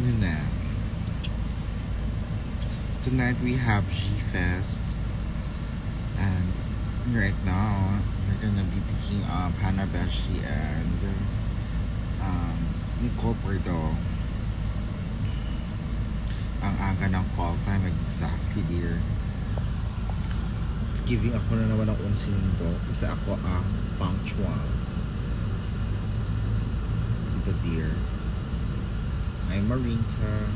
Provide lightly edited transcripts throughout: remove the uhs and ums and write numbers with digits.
ano na. Tonight we have G-Fest. And right now, we're gonna be picking up Hannah Beshi and Nicole Pardo. Ang aga ng call time, exactly, dear. It's giving ako na naman ng unsindo kasi ako ang punctual. Diba, dear? I'm Marinta.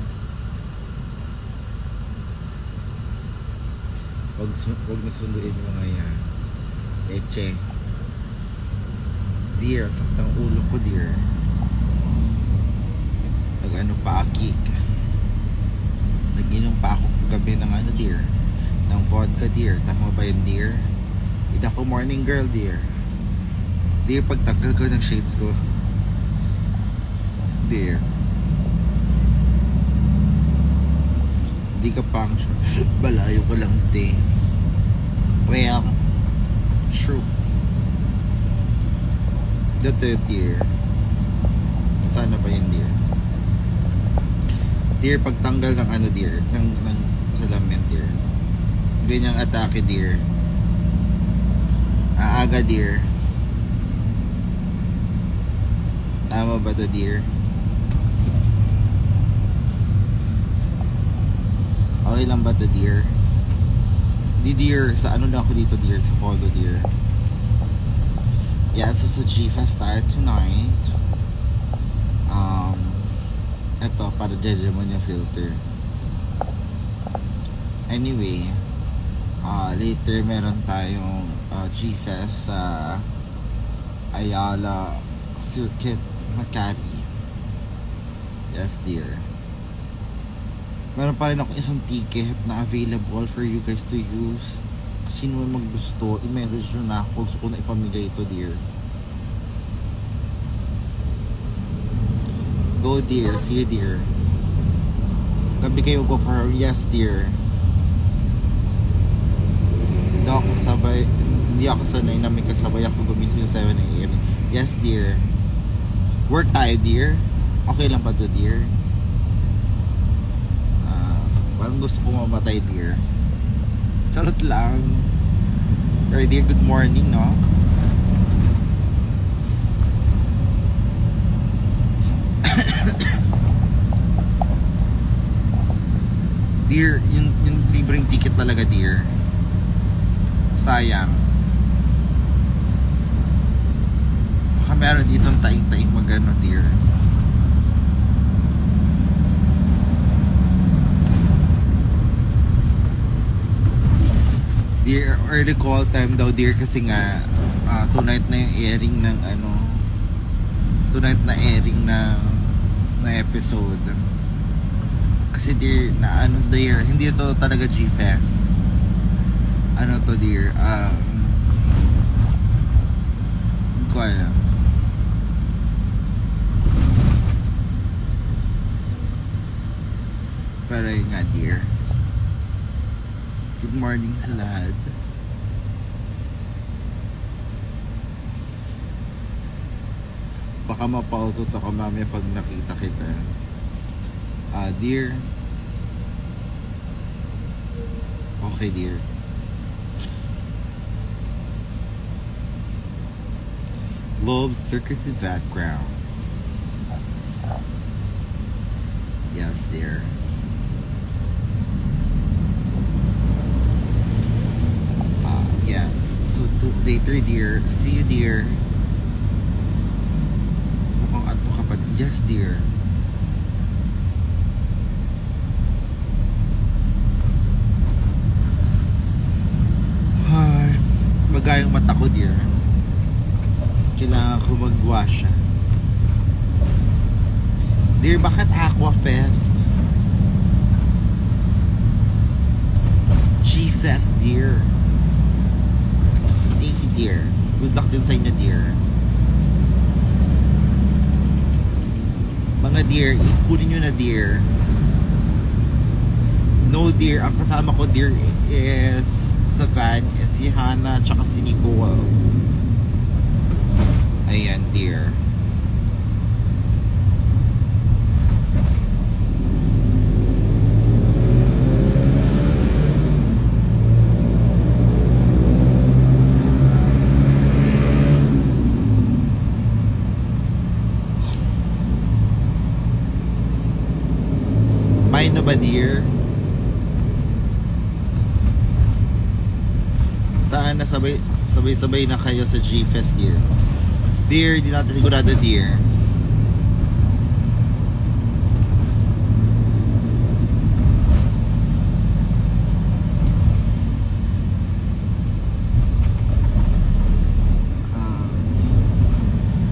Huwag na sunduin yung mga yan. Eche. Dear, sakit ang ulo ko, dear. Nag-ano pa, akik. Nag-inom pa ako kagabi ng ano, dear. Ng vodka, dear. Tama ba yun, dear? Hindi ako morning girl, dear. Dear, pagtanggal ko ng shades ko. Dear. Hindi ka pang balayo ko lang, te. Well, true. That's it, dear. Sana ba yun, dear? Dear, pagtanggal ng ano, dear, ng salamin, dear. Ganyang atake, dear. Aaga, dear. Tama ba to, dear? Okay lang ba to, dear? Di, dear, sa ano na ako dito, dear? Sa condo, dear. Yeah, so sa G-Fest tayo tonight. Ito, para judge mo yung filter. Anyway, later meron tayong G-Fest sa Ayala Circuit, Makati. Yes, dear. Meron pa rin ako isang ticket na available for you guys to use. Sino may maggusto, i-message nyo na ako. Gusto ko na ipamigay ito, dear. Go, dear. See you, dear. Gabi kayo go for her. Yes, dear. Hindi ako sanay na may kasabay ako gumising sa 7 AM. Yes, dear. Work tayo, dear. Okay lang ba to, dear? Parang gusto ko mamatay, dear. Charot lang. Pero dear, good morning, no? Dear, yung libreng ticket talaga, dear. Sayang. Baka meron dito ang taing-taing magano, dear. Dear, early call time daw, dear, kasi nga tonight na yung airing ng ano, tonight na airing na episode. Kasi dear, na ano, dear, hindi to talaga G-Fest. Ano to, dear, hindi ko alam. Pero yun nga, dear. Good morning sa lahat. Baka mapautot ako mamaya pag nakita kita. Dear. Okay, dear. Globe circuited backgrounds. Yes, dear. Yes. So later, dear. See you, dear. Mukhang anto ka pa. Yes, dear. Magayang mata ko, dear. Kailangan ko mag-wash. Dear, bakit Aquafest? G-Fest, dear. Thank you, dear. Good luck din sa inyo, dear. Mga dear, ikunin nyo na, dear. No, dear. Ang kasama ko, dear, is sa van is si Hannah tsaka si Nicole. Ayan, dear. dear? Saan na sabay-sabay na kayo sa G-Fest, dear? Dear, di natin sigurado, dear.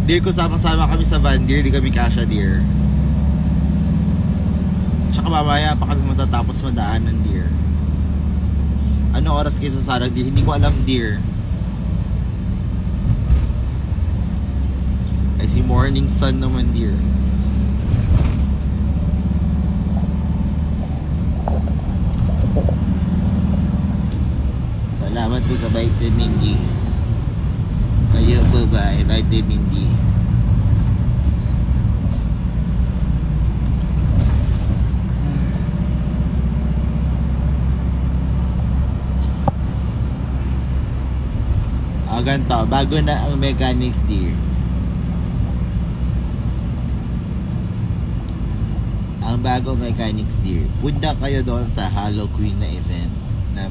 Dear, kung sama-sama kami sa van, dear, di kami kasya, dear. Tsaka mamaya pa kami matatapos madaanan, dear. Ano oras kayo sa sarang, dear? Hindi ko alam, dear. I see morning sun naman, dear. Salamat po sa vitamin D. Kayo po ba ay vitamin D? Ganito, bago na ang mechanics, dear. Ang bago mechanics, dear. Punta kayo doon sa Halloween na event na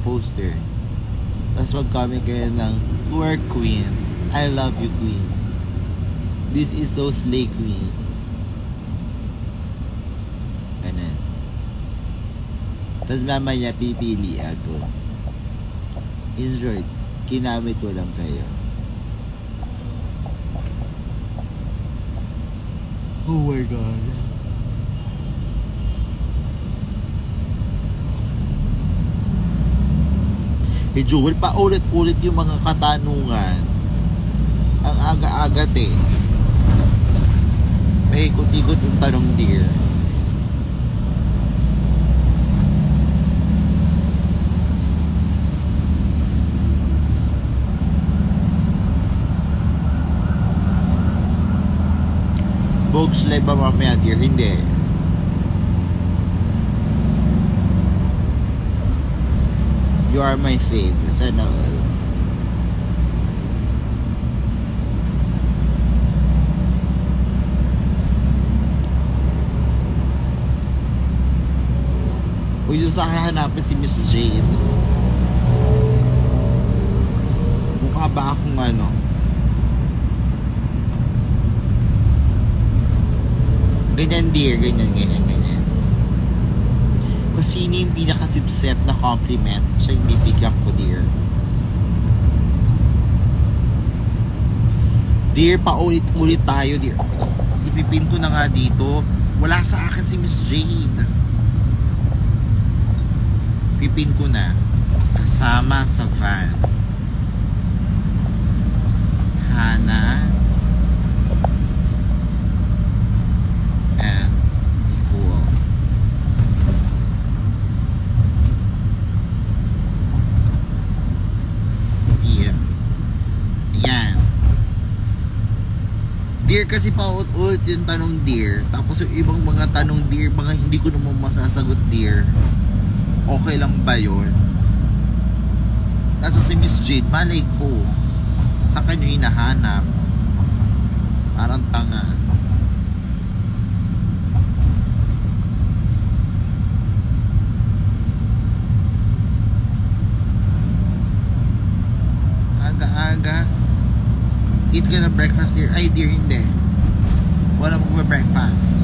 poster. Tapos mag-comment kayo ng "Work Queen, I love you, Queen. This is so slay, Queen." Ganun. Tapos mamaya pipili ako. Enjoy. Kinamit ko lang kayo. Oh my God. Eh, Jewel, paulit-ulit yung mga katanungan. Ang aga-agat eh. May ikot-ikot yung tanong, dear. Bogs live ba mamaya, dear? Hindi. You are my fave. Sana all. Huwag yung sa hahanapin si Miss Jade. Mukha ba akong ano? Ganyan, dear. Ganyan. Kung sino yung pinakasipsep na compliment, siya yung bibigyan ko, dear. Dear, paulit-ulit tayo, dear. Ipipin ko na nga dito. Wala sa akin si Miss Jade. Pipin ko na. Kasama sa van. Hana. Dear, kasi paulit-ulit yung tanong, dear. Tapos yung ibang mga tanong, dear, mga hindi ko naman masasagot, dear. Okay lang ba yun? Nasa si Miss Jade, malay ko. Sa kanya hinahanap. Parang tanga. Aga-aga. Eat ka na breakfast, dear. Ay, dear, hindi. Wala magpa-breakfast.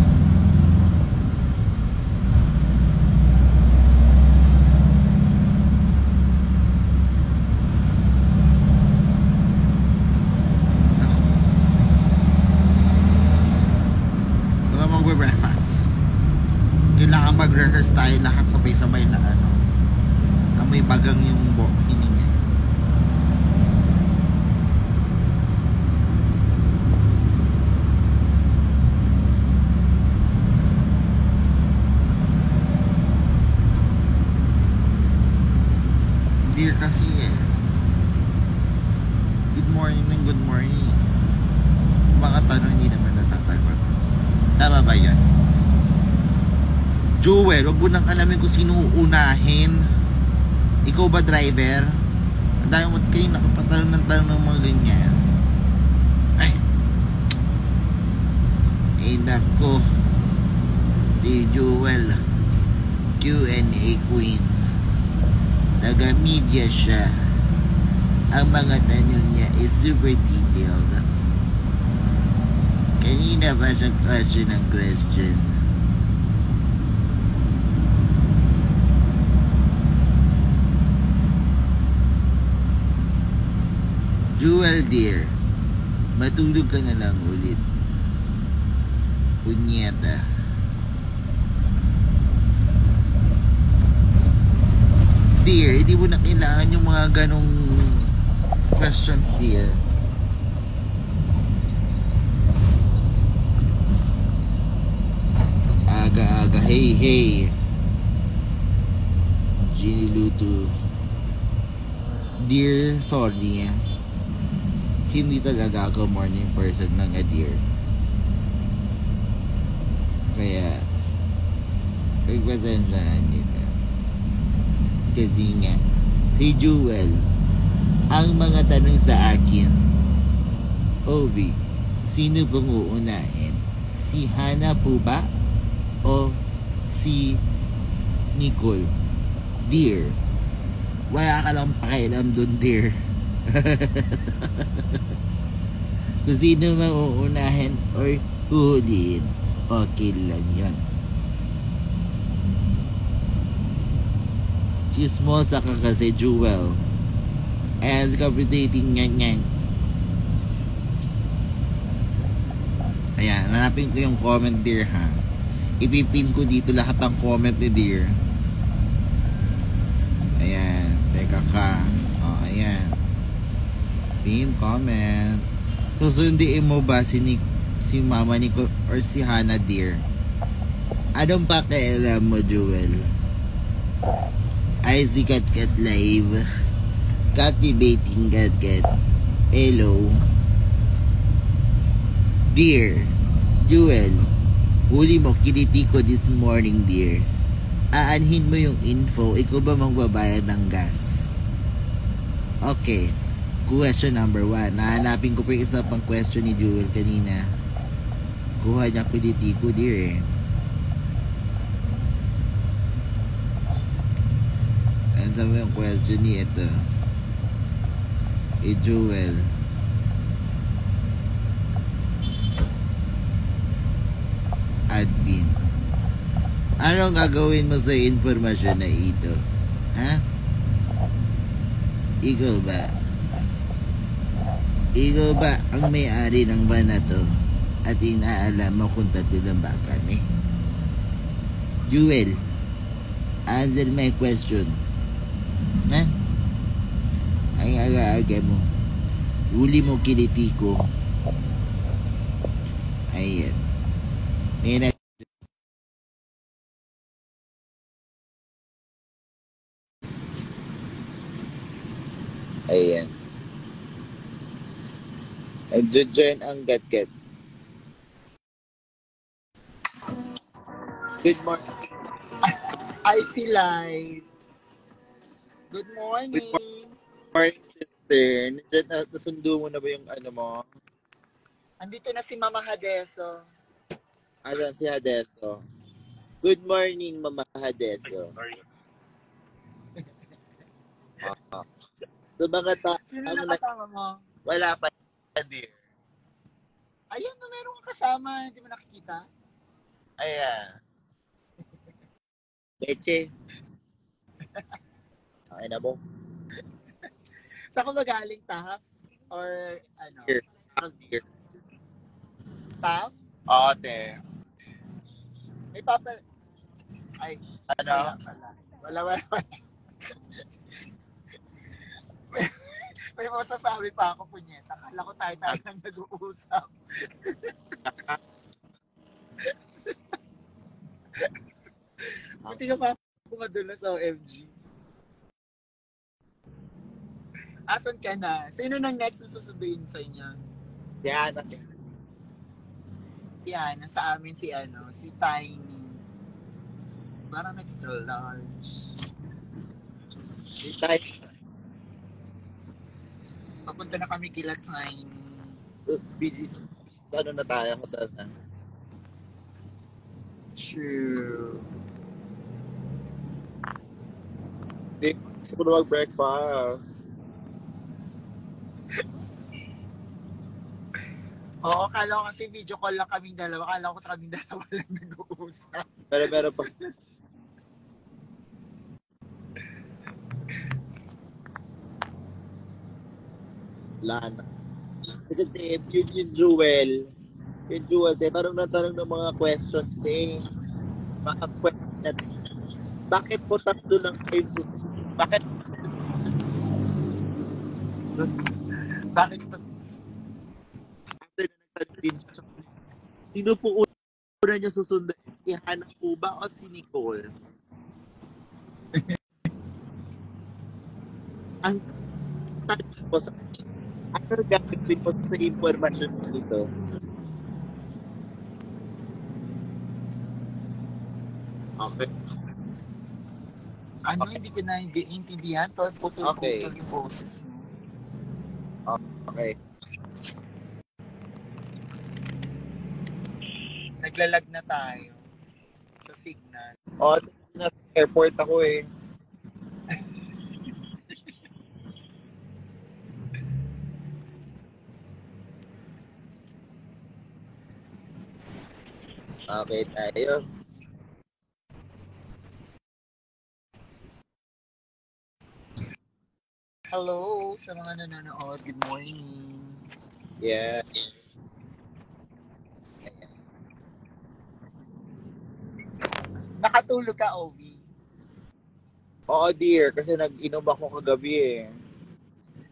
Wala magpa-breakfast. Kailangan mag-rehearse tayo lahat sabay-sabay na ano. Amoy bagang yung hininga. Dear, kasi eh. Good morning ng good morning. Mga tanong hindi naman nasasagot. Tama ba yun? Jewel, wag mo nang alamin kung sino uunahin. Ikaw ba driver? Ang dami mo kayo nakapatanong ng tanong ng mga ganyan. Ay nako. Di Jewel. Q&A queen. Taga-media siya. Ang mga tanong niya is super detailed. Kanina pa siya question ng question. Jewel dear, matulog ka na lang ulit. Punyeta. Dear, hindi mo na kailangan yung mga ganong questions, dear. Aga-aga, hey. Ginny Luto. Dear, sorry. Hindi talaga ako morning person mga dear. Kaya, pagpasensyahan nito. Kasi nga, si Jewel, ang mga tanong sa akin, Ovi, sino pong uunahin? Si Hana po ba? O si Nicole? Dear, wala ka lang pakialam dun, dear. Kung sino mang uunahin or huhulihin, okay lang yan. Chismosa ka kasi, Jewel. As kapitating nyan. Ayan, hanapin ko yung comment, dear, ha. Ipipin ko dito lahat ng comment ni dear. Ayan, teka ka. O, ayan. Pin comment. Susundiin mo ba si Mama Nicole or si Hana, dear? Anong pakialam mo, Jewel? Ay, si Kat Live. Captivating Kat. Hello. Dear, Jewel, huli mo kiliti ko this morning, dear. Aanhin mo yung info, ikaw ba magbabayad ng gas? Okay. Question number 1. Nahanapin ko pa yung isa pang question ni Jewel kanina. Kuha niya kiliti ko, dear, eh. Ano sabi yung question niya ito? Jewel. Admin. Anong gagawin mo sa informasyon na ito? Ha? Ikaw ba ang may-ari ng van na to at inaalam mo kung tatlo lang ba kami? Jewel, answer my question. Ha? Ang aga-aga mo. Huli mo kiliti ko. Ayan. May Ayan. Nagjo-join ang gat-gat. Good morning. I see live. Good morning. Good morning, sister. Nandiyan na, nasundo mo na ba yung ano mo? Andito na si Mama Hadeso. Asan si Hadeso? Good morning, Mama Hadeso. So mga Sino na kasama mo? Wala pa, dear. Ayun, no, meron kang kasama. Hindi mo nakikita? Ayan. Leche. Okay na mo? Saan ka magaling, Taf? Or ano? Dear. Dear. Taf? Oo, te. May papa... Ay, Ano? Wala. May masasabi pa ako, punyeta. Kala ko tayo lang nag-uusap. Buti ka pa pumadulas sa OMG. Asan ka na? Sino nang next na susunduin sa inyo? Si Hana. Si Hana, sa amin si Tiny. Parang extra large. Si Tiny. Papunta na kami kila Tiny. Tapos busy sa ano na tayo, hotel na. True. Hindi, gusto ko na mag-breakfast. Oo, akala ko kasi video call lang kaming dalawa. Akala ko sa kaming dalawa lang nag-uusap. Pero meron pa. Lana. Kasi yung Jewel. Yung Jewel, tanong na tanong ng mga questions mga questions. Bakit po tatlo lang kayo Bakit? Bakit to? After na nagtanong din siya, sino po una niya susundan? Si Hannah po ba o si Nicole? Ang tanong po sa ano gagawin mo sa impormasyon dito? Okay. Ano, hindi ko na intindihan. Putol-putol Okay. yung boses mo. Okay. Naglalag na tayo sa signal. O, na airport ako eh. Okay tayo. Hello sa mga nanonood. Good morning. Yeah. Nakatulog ka, Ovi? Oo, dear. Kasi nag-inom ako kagabi eh.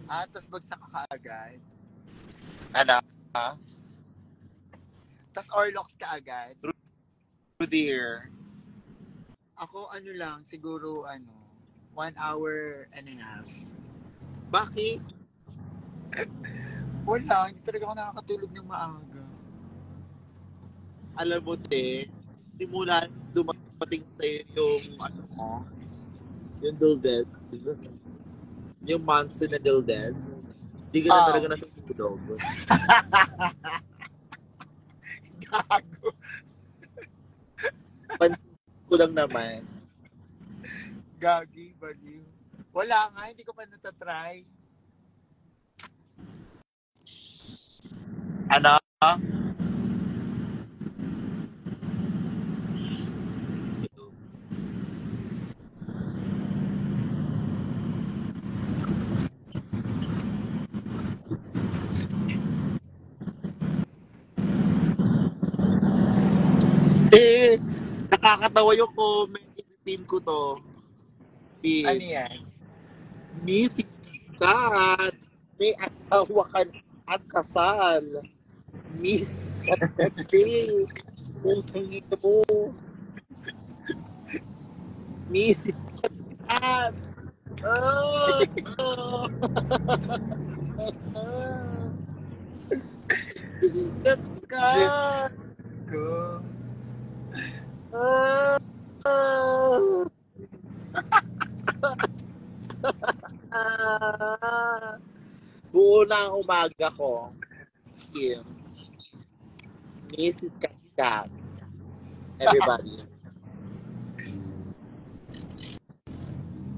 Tapos bagsak ka agad. Ano? Tapos Orlox ka agad. True, dear. Ako, lang, siguro, 1 hour and a half. Bakit? Wala, hindi talaga ako nakakatulog ng maaga. Alam mo, simula dumating sa'yo yung, yung Dildes, yung monster na Dildes, hindi ka na talaga natutulog. Gago. Pansin ko lang naman. Gagi, baliw. Wala nga, hindi ko pa natatry. Ano? Nakakatawa yung comment. Ipin ko to. Ano yan? Missy Kat. May asawa ka at kasal. Miss Kat kasi. Putang ito mo. Missy Kat. Kat Kat. Ko. Buo na ang umaga ko. Mrs. Kat. Everybody.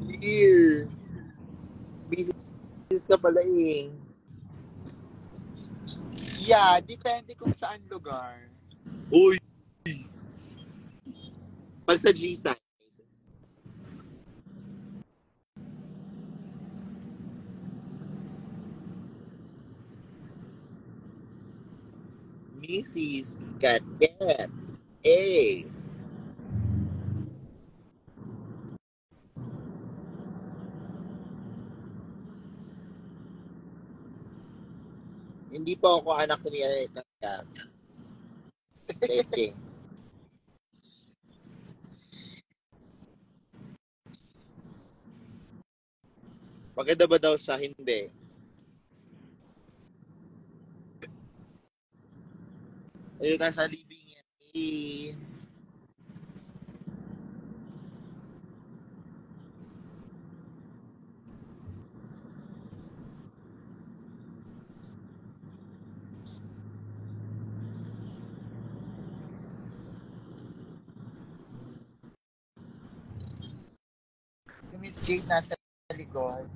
Dear. Mrs. ka pala eh. Yeah, depende kung saan lugar. Uy! Pag sa G-side. Mrs. Kat. Hey! Hindi po ako anak ni Kat. Tete. Maganda ba daw siya? Hindi. Ayun, nasa living yan. Miss Jade nasa likod.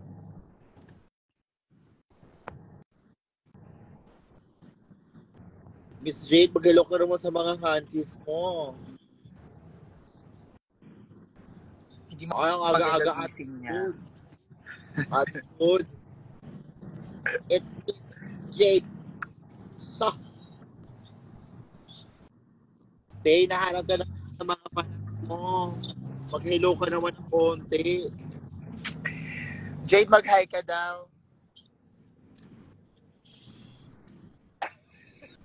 Miss Jade, mag-hello ka naman sa mga hanties mo. Hindi mo Ay, ang maganda aga-aga gising niya. attitude. It's Miss Jade. So, Tay, nahanap ka na sa mga fans mo. Mag-hello ka naman ng konti. Jade, mag-hi ka daw.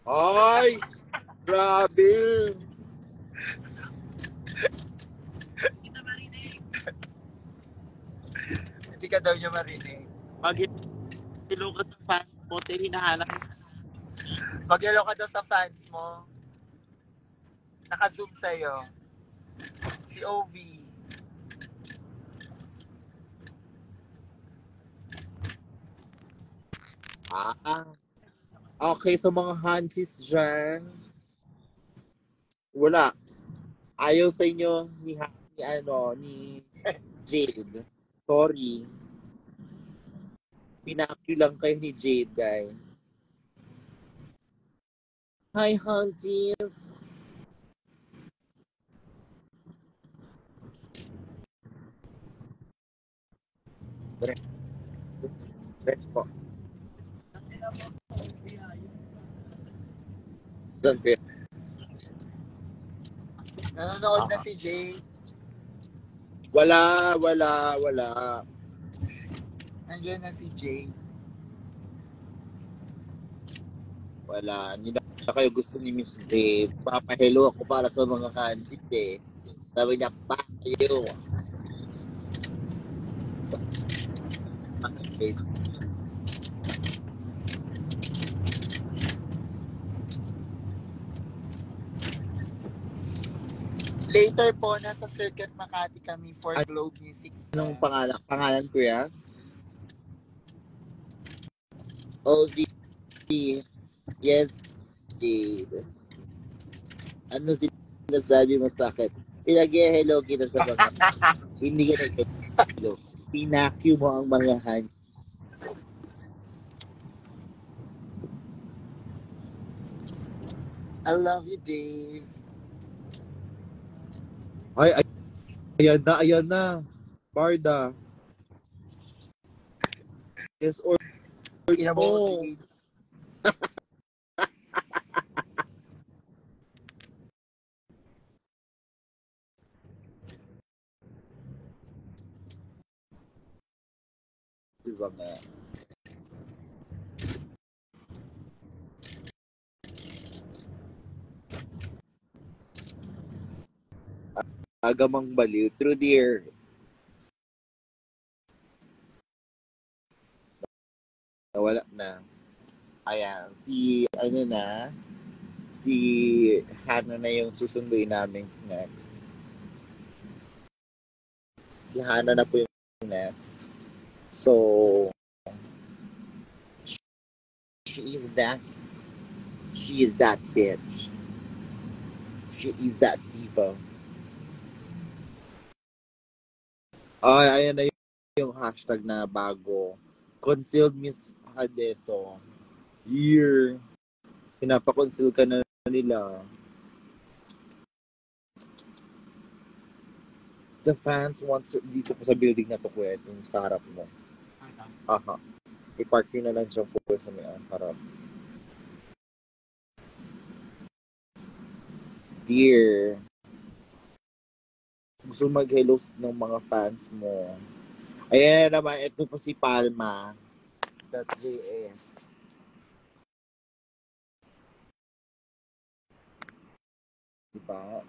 Ay! Grabe! Hindi ka daw niya marinig. Mag-hello ka sa fans mo, Tay, hinahanap. Mag-hello ka daw sa fans mo. Naka-zoom sa'yo. Si OV. Okay, sa mga hanties dyan, wala. Ayaw sa inyo ni Jade. Sorry. Pinakyu lang kayo ni Jade, guys. Hi, hanties. Let's po. Saan kayo? Nanonood na si Jade. Wala. Nandiyan na si Jade. Wala. Hindi na kayo gusto ni Miss Jade. Papahelo ako para sa mga hanties eh. Sabi niya, pa kayo. Jade. Later po, nasa Circuit Makati kami for Globe Music Fest. Anong pangalan ko yan? OV. Yes, Jade. Ano sinasabi mo sa akin? Pinag-hello kita sa mga hindi ka nag-hello. Pinakyu mo ang mga hands. I love you, Dave. Ay, ayan na. Barda. Yes or no. Diba nga? Agamang baliw. True dear. Nawala na. Ayan. Si Hana na yung susunduin namin next. Si Hana na po yung next. So, she is that bitch. She is that diva. Ay, ayan na yung hashtag na bago. Concealed Miss Hadeso. Year. Pinapakonceal ka na nila. The fans wants dito po sa building na to, kuya. Itong sa harap mo. Aha. I-park nyo na lang siya po sa may harap. Dear. Gusto mag-hello ng mga fans mo. Ayan na naman. Ito po si Palma. .jf. Diba?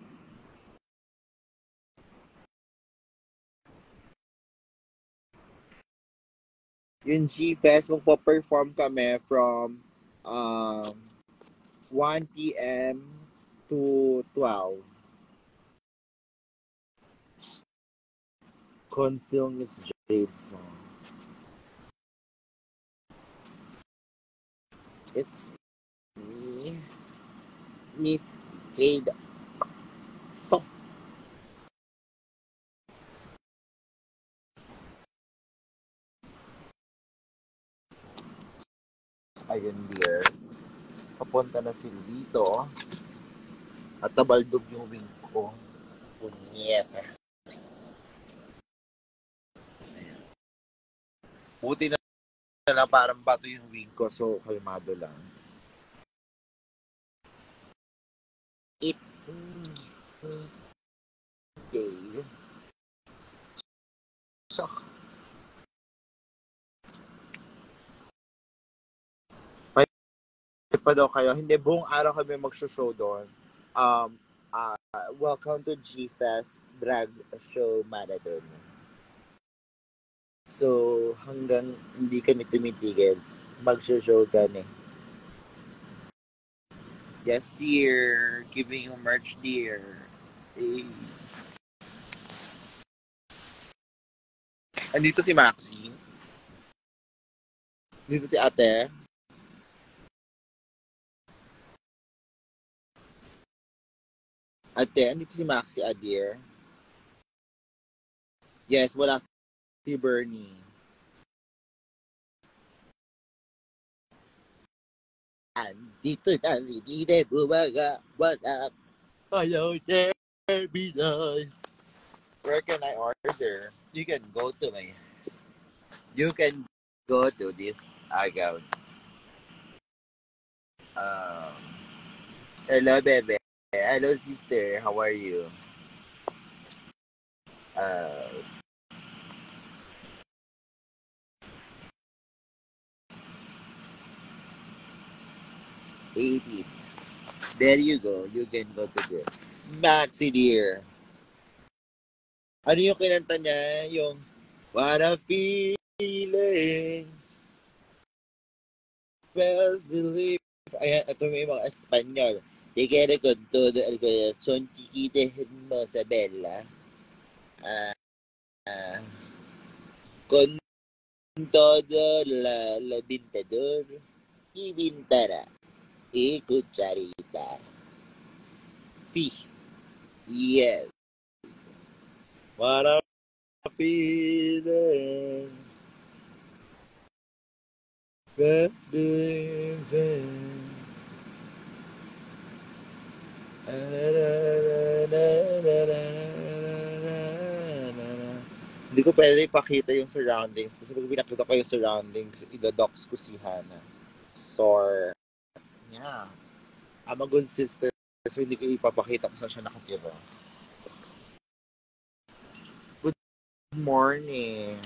Yung G-Fest, magpo-perform kami from 1 p.m. to 12. Conceal Miss Jade's song. It's me, Miss Jade. So, Ayun, dears. Papunta na sila dito. At tabaldog yung wing ko. Punyeta. Buti na lang parang bato yung wing ko. So, kalmado lang. It's Tuesday. So, pa daw kayo. Hindi, buong araw kami mag-show doon. Welcome to G-Fest Drag Show Marathon. So, hanggang hindi kami tumitigil, mag-show kami. Yes, dear. Giving you merch, dear. Hey. Andito si Maxi. Dito si ate. Ate, andito si Maxi, dear. Yes, wala si Bernie. Andito na si Dide Bumaga. What up? Hello there, Binoy. Where can I order? You can go to this account. Hello, bebe. Hello, sister. How are you? David. There you go. You can go to there. Maxi, dear. Ano yung kinanta niya? Yung what a feeling. First believe. Ayan, ito may mga Espanyol. Te quiero con todo el corazón, chiquita hermosa, bella. Con todo la pintador y pintara y cucharita. Sí. Yes. What a feeling. First believing. Hindi ko pwede ipakita yung surroundings kasi pag pinakita ko yung surroundings, idodox ko si Hannah. Yeah. I'm a good sister so hindi ko ipapakita kung saan siya nakatira. Good morning.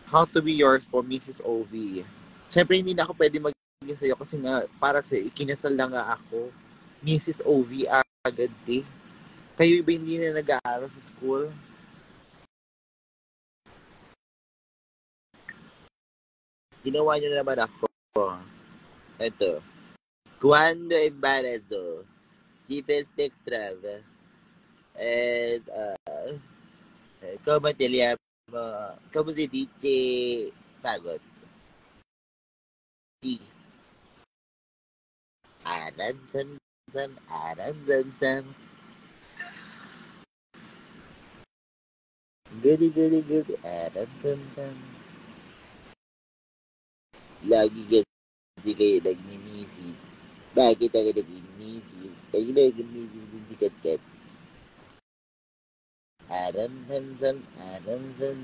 How to be yours po, Mrs. OV. Siyempre hindi na ako pwede magiging sa'yo kasi nga para sa ikinasal na nga ako. Mrs. OV agad eh. Kayo ba hindi na nag-aaral sa school? Ginawa niyo naman ako. Ito. Cuando embarazo, si festextrava, como te llamo, como se dice, pagod. Sí. Aran san. Good. Aran. Lagi kasi kayo nagmimisis. Bakit ako nagmimisis? Kayo nagmimisis din si Katkat. Aram san. Gudi. Aram san.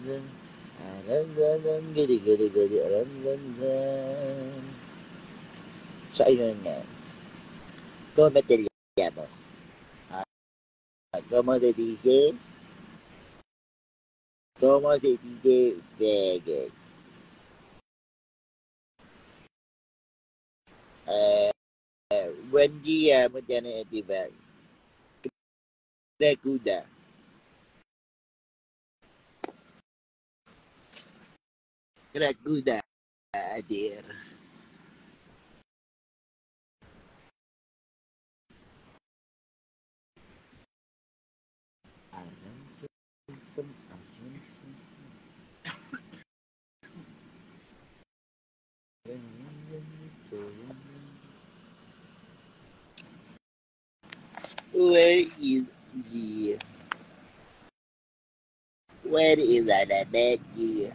So, ayun nga. Como te llamo? Como te dije? Vegas. Buen día, Mutana Etival. Krakuda. Dear. Where is Annabelle?